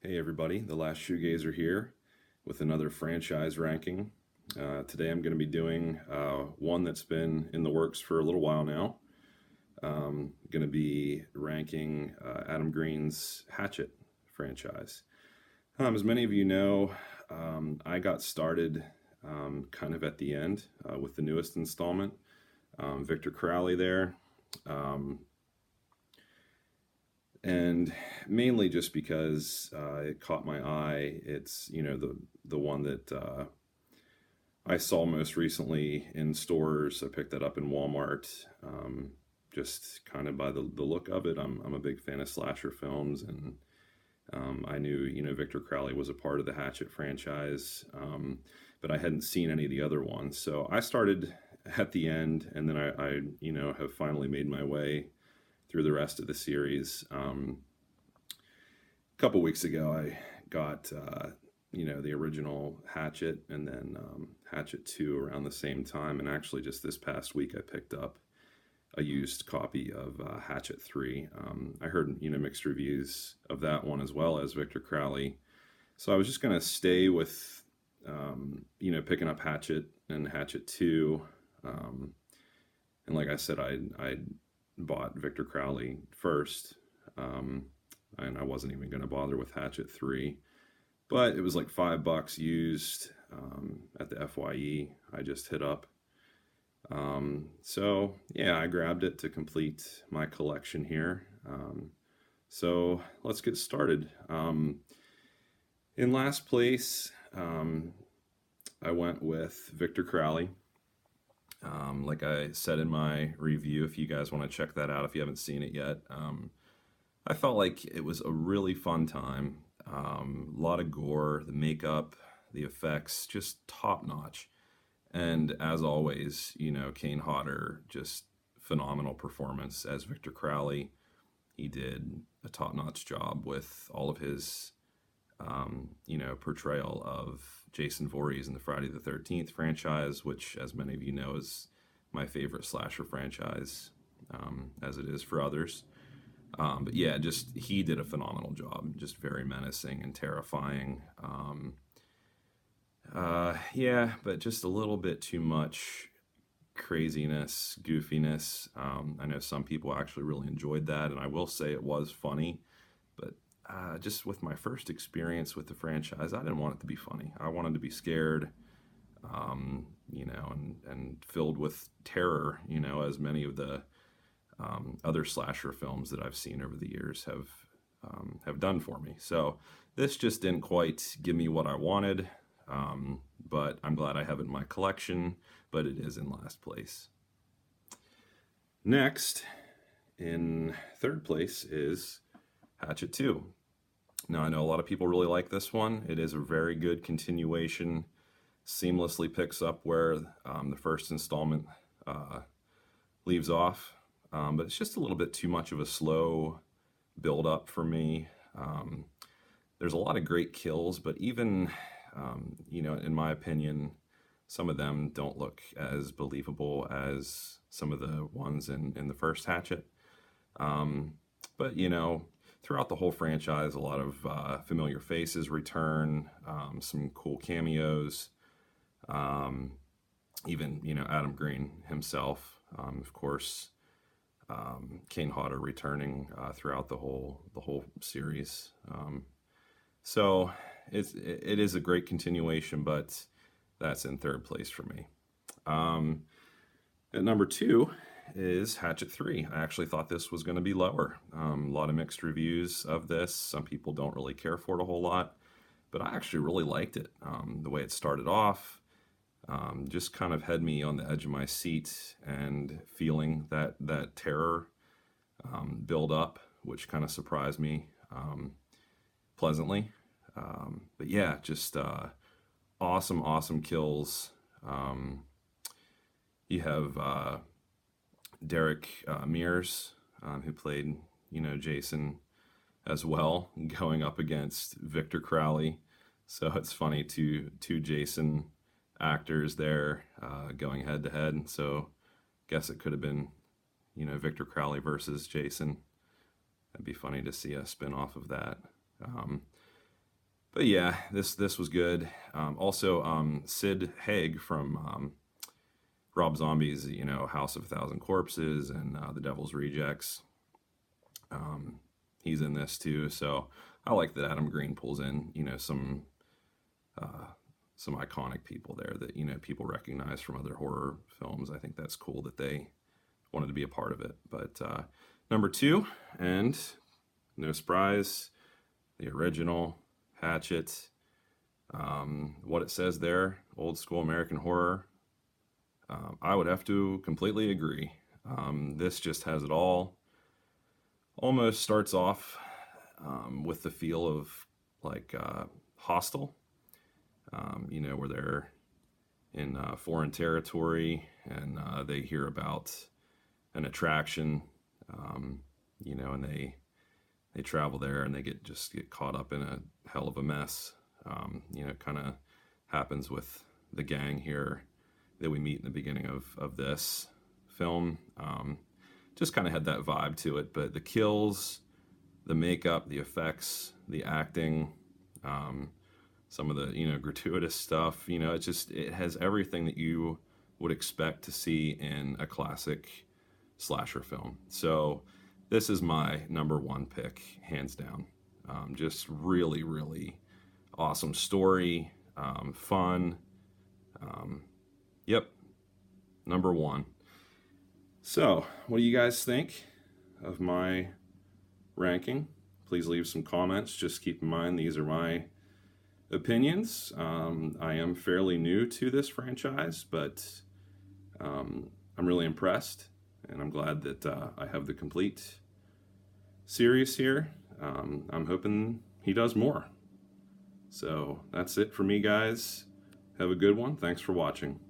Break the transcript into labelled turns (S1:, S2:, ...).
S1: Hey everybody, the last Shoegazer here with another franchise ranking. Today I'm going to be doing one that's been in the works for a little while now. Going to be ranking Adam Green's Hatchet franchise. As many of you know, I got started kind of at the end with the newest installment. Victor Crowley there. Um, and mainly just because it caught my eye. It's the one that I saw most recently in stores. I picked that up in Walmart. Just kind of by the look of it, I'm a big fan of slasher films, and I knew Victor Crowley was a part of the Hatchet franchise, but I hadn't seen any of the other ones. So I started at the end, and then I have finally made my way through the rest of the series. A couple weeks ago, I got the original Hatchet, and then Hatchet 2 around the same time. And actually, just this past week, I picked up a used copy of Hatchet 3. I heard mixed reviews of that one as well as Victor Crowley. So I was just going to stay with picking up Hatchet and Hatchet 2. And like I said, I bought Victor Crowley first, and I wasn't even going to bother with Hatchet 3. But it was like $5 used at the FYE I just hit up. So yeah, I grabbed it to complete my collection here. So let's get started. In last place, I went with Victor Crowley. Like I said in my review, if you guys want to check that out, if you haven't seen it yet, I felt like it was a really fun time. A lot of gore, the makeup, the effects, just top notch. And as always, Kane Hodder, just phenomenal performance as Victor Crowley. He did a top notch job with all of his, portrayal of Jason Voorhees in the Friday the 13th franchise, which, as many of you know, is my favorite slasher franchise, as it is for others. But yeah, just he did a phenomenal job, just very menacing and terrifying. Yeah, but just a little bit too much craziness, goofiness. I know some people actually really enjoyed that, and I will say it was funny, but just with my first experience with the franchise, I didn't want it to be funny. I wanted to be scared, and filled with terror, as many of the other slasher films that I've seen over the years have done for me. So this just didn't quite give me what I wanted, but I'm glad I have it in my collection, but it is in last place. Next, in third place is Hatchet 2. Now, I know a lot of people really like this one. It is a very good continuation, seamlessly picks up where the first installment leaves off. But it's just a little bit too much of a slow build up for me. There's a lot of great kills, but even, in my opinion, some of them don't look as believable as some of the ones in the first Hatchet. But, throughout the whole franchise, a lot of familiar faces return, some cool cameos. Even, Adam Green himself, of course. Kane Hodder returning throughout the whole series. So it is a great continuation, but that's in third place for me. At number 2 is Hatchet 3. I actually thought this was going to be lower. A lot of mixed reviews of this. Some people don't really care for it a whole lot, but I actually really liked it. The way it started off, just kind of had me on the edge of my seat and feeling that terror build up, which kind of surprised me pleasantly. But yeah, just awesome kills. You have Derek Mears, who played Jason as well, going up against Victor Crowley. So it's funny, two Jason actors there going head to head. So guess it could have been Victor Crowley versus Jason. That'd be funny to see a spin off of that. But yeah, this was good. Also, Sid Haig from Rob Zombie's, House of a Thousand Corpses and The Devil's Rejects. He's in this too, so I like that Adam Green pulls in, some iconic people there that people recognize from other horror films. I think that's cool that they wanted to be a part of it. But number 2, and no surprise, the original Hatchet. What it says there, old school American horror. I would have to completely agree. This just has it all. Almost starts off with the feel of like Hostel, where they're in foreign territory and they hear about an attraction, and they travel there and they get caught up in a hell of a mess. It kind of happens with the gang here that we meet in the beginning of this film. Just kind of had that vibe to it, but the kills, the makeup, the effects, the acting, some of the gratuitous stuff, it has everything that you would expect to see in a classic slasher film. So this is my number 1 pick, hands down. Just really, really awesome story, fun. Yep, number 1. So, what do you guys think of my ranking? Please leave some comments. Just keep in mind, these are my opinions. I am fairly new to this franchise, but I'm really impressed, and I'm glad that I have the complete series here. I'm hoping he does more. So, that's it for me, guys. Have a good one. Thanks for watching.